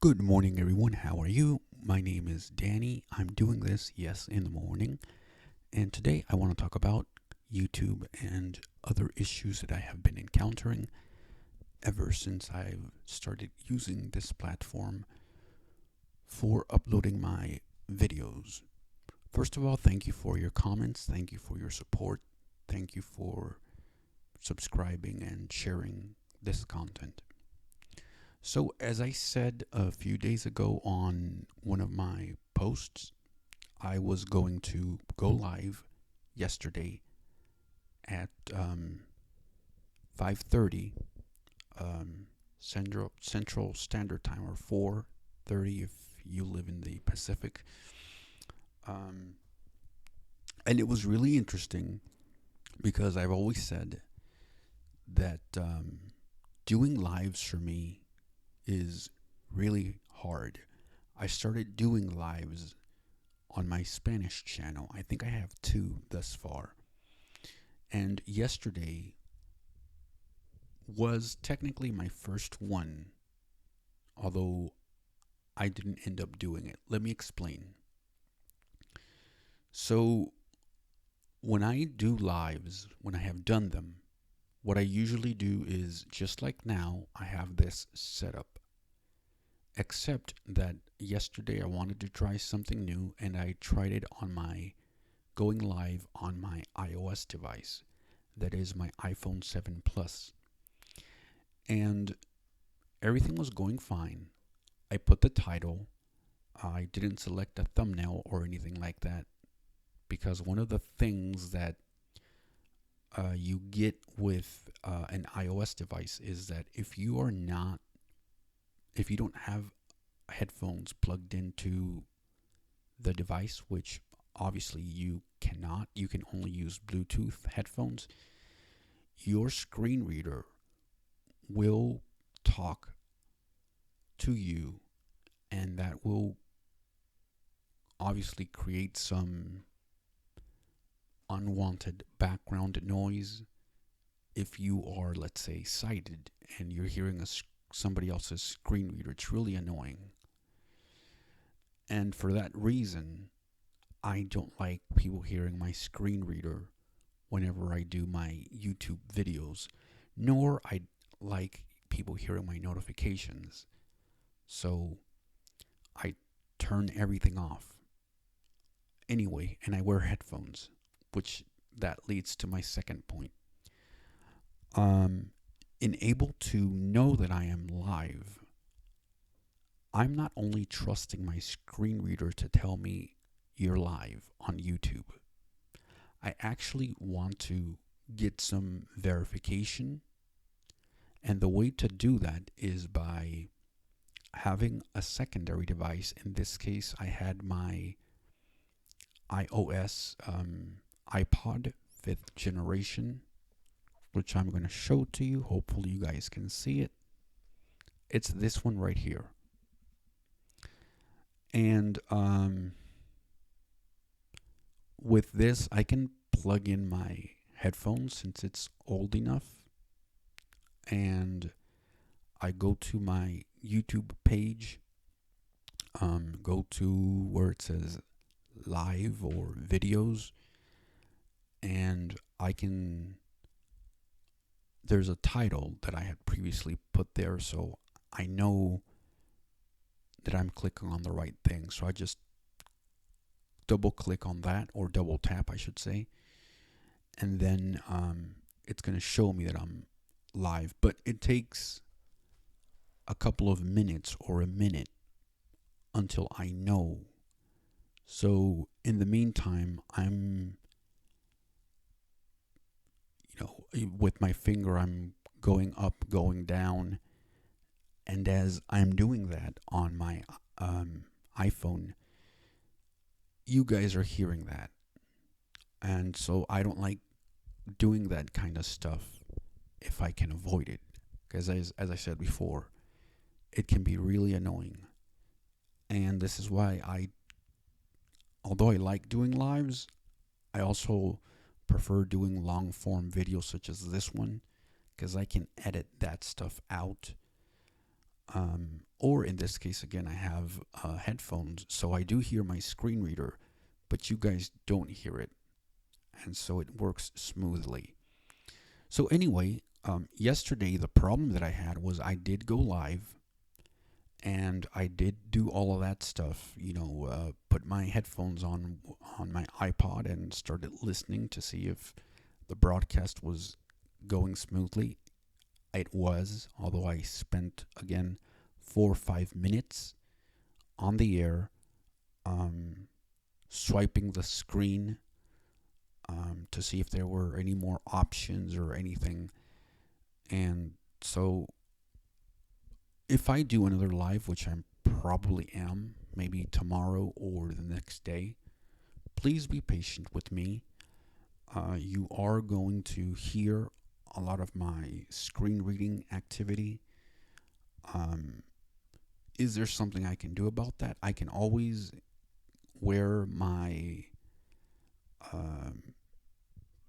Good morning, everyone. How are you? My name is Danny. I'm doing this, yes, in the morning. And today I want to talk about YouTube and other issues that I have been encountering ever since I've started using this platform for uploading my videos. First of all, thank you for your comments. Thank you for your support. Thank you for subscribing and sharing this content. So, as I said a few days ago on one of my posts, I was going to go live yesterday at 5:30 Central Standard Time, or 4:30 if you live in the Pacific. Um, and it was really interesting because I've always said that doing lives for me is really hard. I started doing lives on my Spanish channel. I think I have two thus far. And yesterday was technically my first one, although I didn't end up doing it. Let me explain. So, when I do lives, when I have done them, what I usually do is just like now, I have this set up. Except that yesterday I wanted to try something new and I tried it on going live on my iOS device. That is my iPhone 7 Plus. And everything was going fine. I put the title. I didn't select a thumbnail or anything like that because one of the things that you get with an iOS device is that if you don't have headphones plugged into the device, which obviously you cannot, you can only use Bluetooth headphones, your screen reader will talk to you, and that will obviously create some unwanted background noise if you are, let's say, sighted and you're hearing somebody else's screen reader. It's really annoying. And for that reason, I don't like people hearing my screen reader whenever I do my YouTube videos, nor I like people hearing my notifications. So I turn everything off anyway, and I wear headphones, which that leads to my second point. Able to know that I am live, I'm not only trusting my screen reader to tell me you're live on YouTube. I actually want to get some verification. And the way to do that is by having a secondary device. In this case, I had my iOS iPod 5th generation, which I'm going to show to you. Hopefully you guys can see it. It's this one right here. And with this, I can plug in my headphones since it's old enough. And I go to my YouTube page, go to where it says live or videos, and there's a title that I had previously put there, so I know that I'm clicking on the right thing. So I just double click on that, or double tap, I should say, and then it's going to show me that I'm live. But it takes a couple of minutes or a minute until I know. So in the meantime, I'm, with my finger, I'm going up, going down. And as I'm doing that on my iPhone, you guys are hearing that. And so I don't like doing that kind of stuff if I can avoid it. Because as I said before, it can be really annoying. And this is why although I like doing lives, I also prefer doing long form videos such as this one, because I can edit that stuff out. Or in this case, again, I have headphones, so I do hear my screen reader, but you guys don't hear it, and so it works smoothly. So anyway, yesterday the problem that I had was I did go live, and I did do all of that stuff. Put my headphones on my iPod and started listening to see if the broadcast was going smoothly. It was, although I spent again 4 or 5 minutes on the air, um, swiping the screen to see if there were any more options or anything. And so, if I do another live, which I probably am, maybe tomorrow or the next day, please be patient with me. You are going to hear a lot of my screen reading activity. Um, is there something I can do about that? I can always wear my um,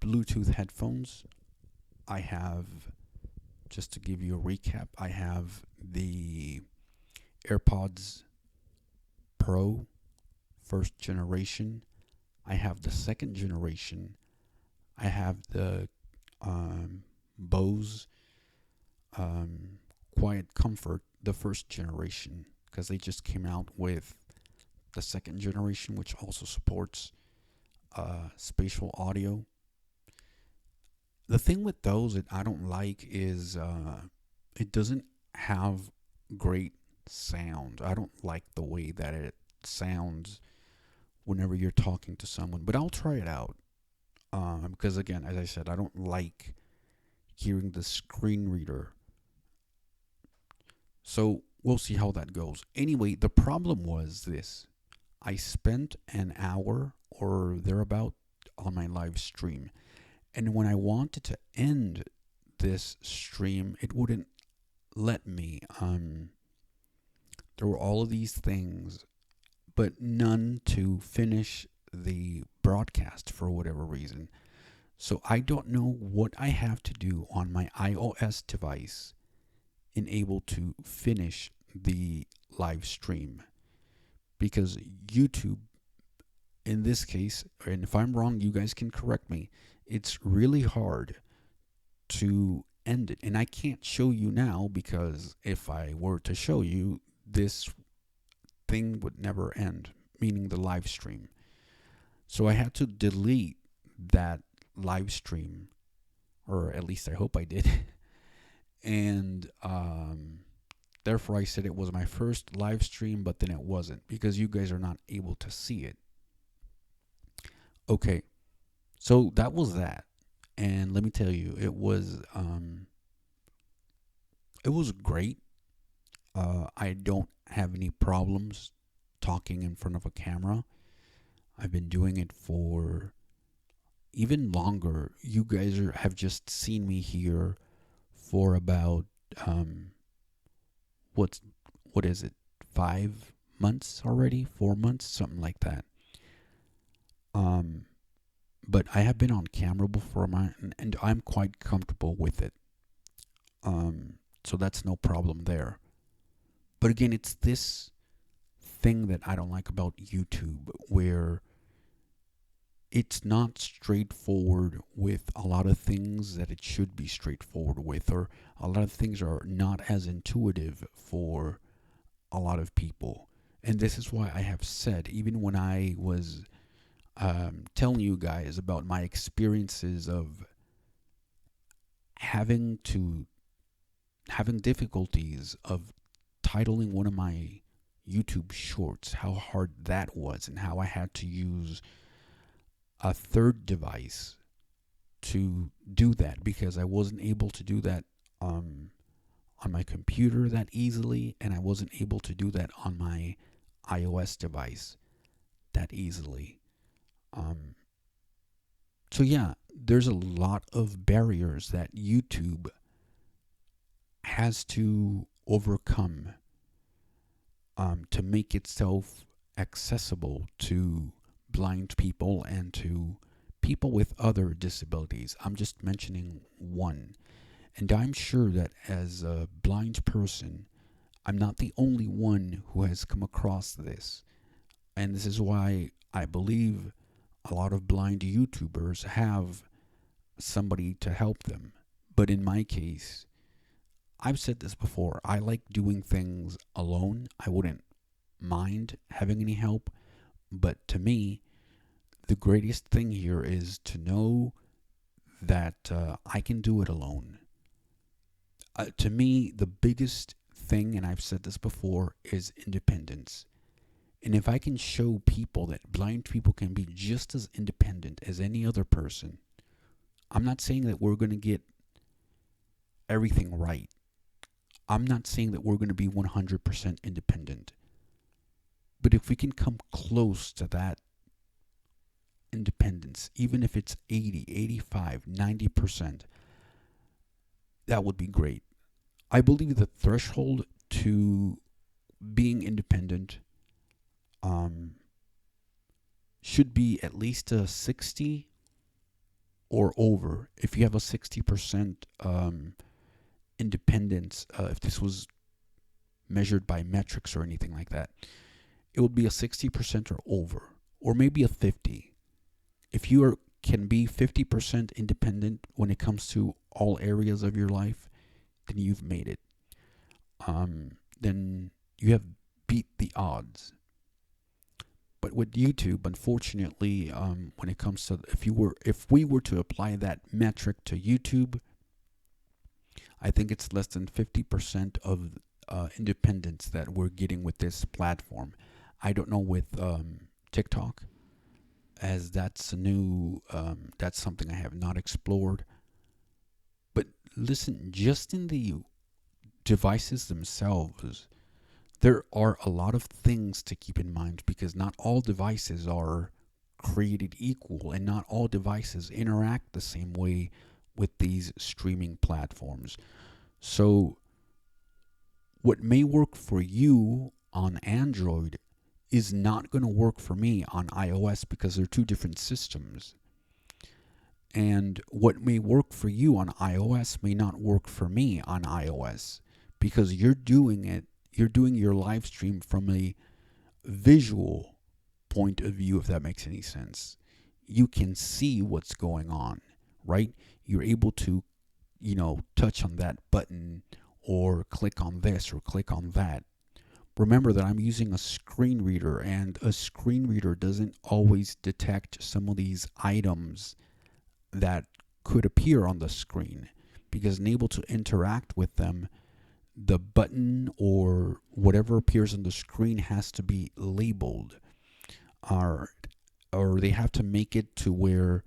Bluetooth headphones. I have, just to give you a recap, I have the AirPods Pro first generation. I have the second generation. I have the Bose Quiet Comfort, the first generation, because they just came out with the second generation, which also supports spatial audio. The thing with those that I don't like is it doesn't have great sound. I don't like the way that it sounds whenever you're talking to someone, but I'll try it out. Because again, as I said, I don't like hearing the screen reader. So we'll see how that goes. Anyway, the problem was this. I spent an hour or thereabout on my live stream. And when I wanted to end this stream, it wouldn't let me. There were all of these things, but none to finish the broadcast for whatever reason. So I don't know what I have to do on my iOS device in able to finish the live stream, because YouTube, in this case, and if I'm wrong, you guys can correct me, it's really hard to end it. And I can't show you now, because if I were to show you, this thing would never end, meaning the live stream. So I had to delete that live stream, or at least I hope I did. And therefore I said it was my first live stream, but then it wasn't, because you guys are not able to see it. Okay, so that was that. And let me tell you, it was great. I don't have any problems talking in front of a camera. I've been doing it for even longer. You guys have just seen me here for about what is it? 5 months already? 4 months, something like that. But I have been on camera before, and I'm quite comfortable with it. So that's no problem there. But again, it's this thing that I don't like about YouTube, where it's not straightforward with a lot of things that it should be straightforward with, or a lot of things are not as intuitive for a lot of people. And this is why I have said, even when I was telling you guys about my experiences of having difficulties of titling one of my YouTube shorts, how hard that was, and how I had to use a third device to do that, because I wasn't able to do that on my computer that easily, and I wasn't able to do that on my iOS device that easily. So yeah, there's a lot of barriers that YouTube has to overcome to make itself accessible to blind people and to people with other disabilities. I'm just mentioning one. And I'm sure that as a blind person, I'm not the only one who has come across this. And this is why I believe a lot of blind YouTubers have somebody to help them. But in my case, I've said this before, I like doing things alone. I wouldn't mind having any help. But to me, the greatest thing here is to know that I can do it alone. To me, the biggest thing, and I've said this before, is independence. And if I can show people that blind people can be just as independent as any other person, I'm not saying that we're going to get everything right. I'm not saying that we're going to be 100% independent. But if we can come close to that independence, even if it's 80, 85, 90%, that would be great. I believe the threshold to being independent should be at least a 60 or over. If you have a 60% independence, if this was measured by metrics or anything like that, it would be a 60% or over, or maybe a 50. If you can be 50% independent when it comes to all areas of your life, then you've made it. Then you have beat the odds. But with YouTube, unfortunately, when it comes to if we were to apply that metric to YouTube, I think it's less than 50% of independence that we're getting with this platform. I don't know with TikTok, as that's a new, that's something I have not explored. But listen, just in the devices themselves, there are a lot of things to keep in mind, because not all devices are created equal and not all devices interact the same way with these streaming platforms. So what may work for you on Android is not going to work for me on iOS, because they're two different systems. And what may work for you on iOS may not work for me on iOS, because you're doing your live stream from a visual point of view, if that makes any sense. You can see what's going on, right? You're able to, touch on that button or click on this or click on that. Remember that I'm using a screen reader, and a screen reader doesn't always detect some of these items that could appear on the screen, because unable to interact with them, the button or whatever appears on the screen has to be labeled, or they have to make it to where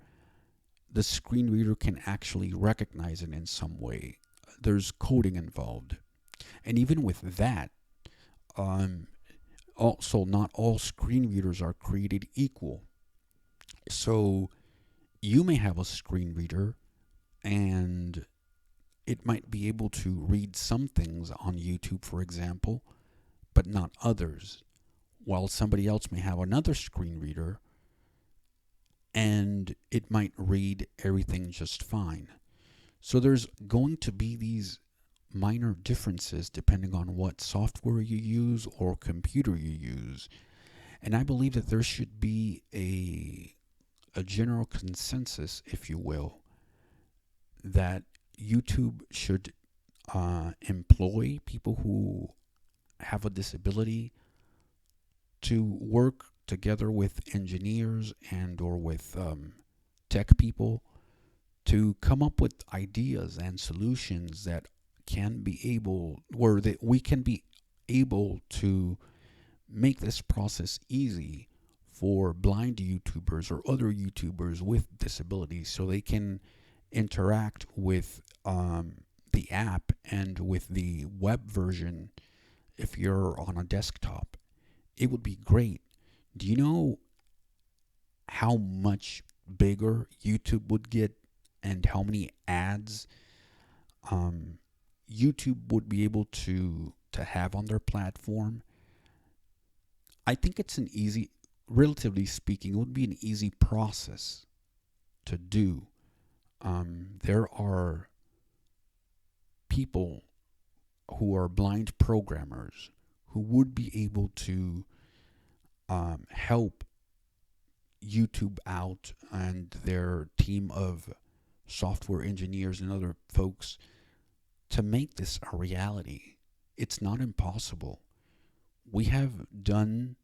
the screen reader can actually recognize it in some way. There's coding involved. And even with that, also not all screen readers are created equal. So you may have a screen reader and it might be able to read some things on YouTube, for example, but not others, while somebody else may have another screen reader and it might read everything just fine. So there's going to be these minor differences depending on what software you use or computer you use. And I believe that there should be a general consensus, if you will, that YouTube should employ people who have a disability to work together with engineers and or with tech people to come up with ideas and solutions that can be able, where that we can be able to make this process easy for blind YouTubers or other YouTubers with disabilities, so they can interact with the app and with the web version if you're on a desktop. It would be great. Do you know how much bigger YouTube would get and how many ads YouTube would be able to have on their platform? I think it's an easy, relatively speaking, it would be an easy process to do. There are people who are blind programmers who would be able to help YouTube out and their team of software engineers and other folks to make this a reality. It's not impossible. We have done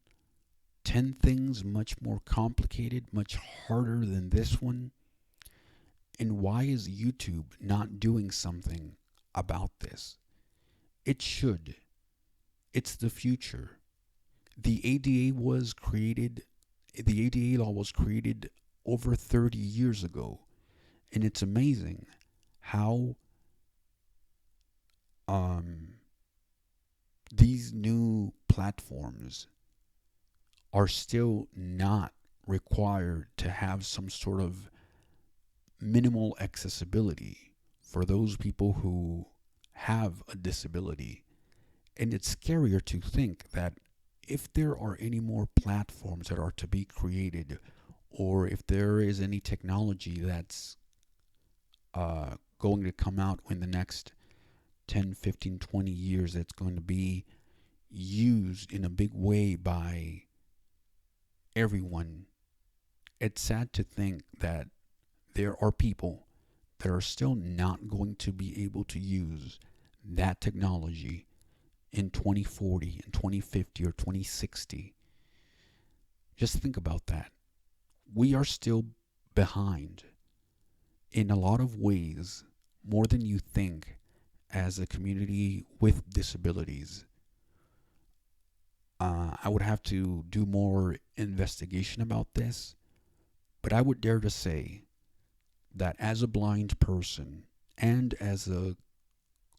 10 things much more complicated, much harder than this one. And why is YouTube not doing something about this? It should. It's the future. The ADA the ADA law was created over 30 years ago. And it's amazing how these new platforms are still not required to have some sort of minimal accessibility for those people who have a disability. And it's scarier to think that if there are any more platforms that are to be created, or if there is any technology that's going to come out in the next 10, 15, 20 years that's going to be used in a big way by everyone, it's sad to think that there are people that are still not going to be able to use that technology in 2040, in 2050, or 2060. Just think about that. We are still behind in a lot of ways, more than you think, as a community with disabilities. I would have to do more investigation about this, but I would dare to say that as a blind person and as a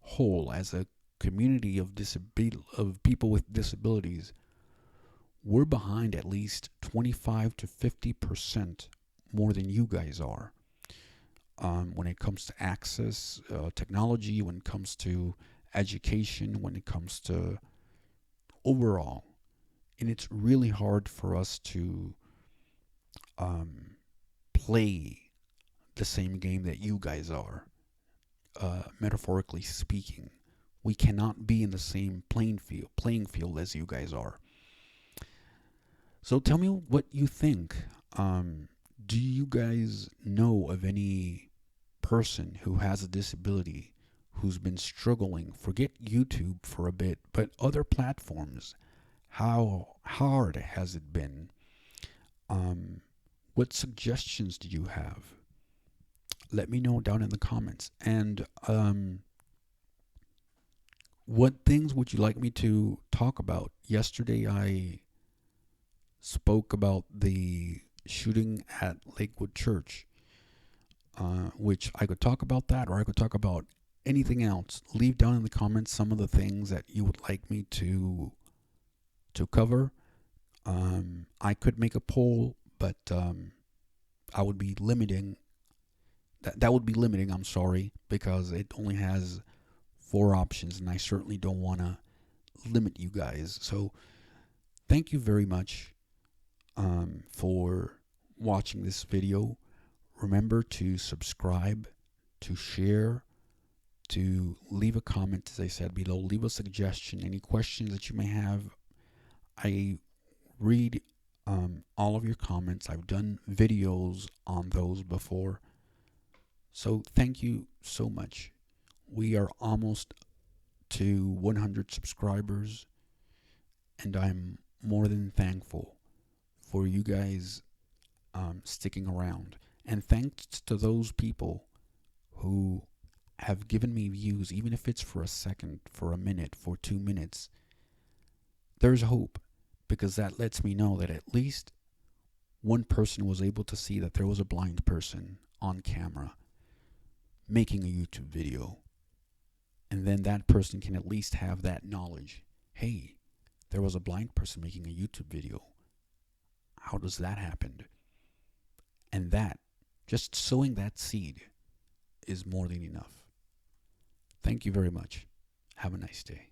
whole, as a community of people with disabilities, we're behind at least 25 to 50% more than you guys are. When it comes to access, technology, when it comes to education, when it comes to overall. And it's really hard for us to play the same game that you guys are, metaphorically speaking. We cannot be in the same playing field as you guys are. So tell me what you think. Do you guys know of any person who has a disability who's been struggling? Forget YouTube for a bit, but other platforms. How hard has it been? What suggestions do you have? Let me know down in the comments. And what things would you like me to talk about? Yesterday I spoke about the shooting at Lakewood Church, which I could talk about that, or I could talk about anything else. Leave down in the comments some of the things that you would like me to cover. I could make a poll, but I would be limiting. That would be limiting. I'm sorry, because it only has 4 options, and I certainly don't want to limit you guys. So thank you very much for watching this video. Remember to subscribe, to share, to leave a comment, as I said below. Leave a suggestion, any questions that you may have. I read all of your comments. I've done videos on those before. So thank you so much. We are almost to 100 subscribers, and I'm more than thankful for you guys sticking around. And thanks to those people who have given me views, even if it's for a second, for a minute, for 2 minutes. There's hope, because that lets me know that at least one person was able to see that there was a blind person on camera making a YouTube video. And then that person can at least have that knowledge. Hey, there was a blind person making a YouTube video. How does that happen? And that, just sowing that seed, is more than enough. Thank you very much. Have a nice day.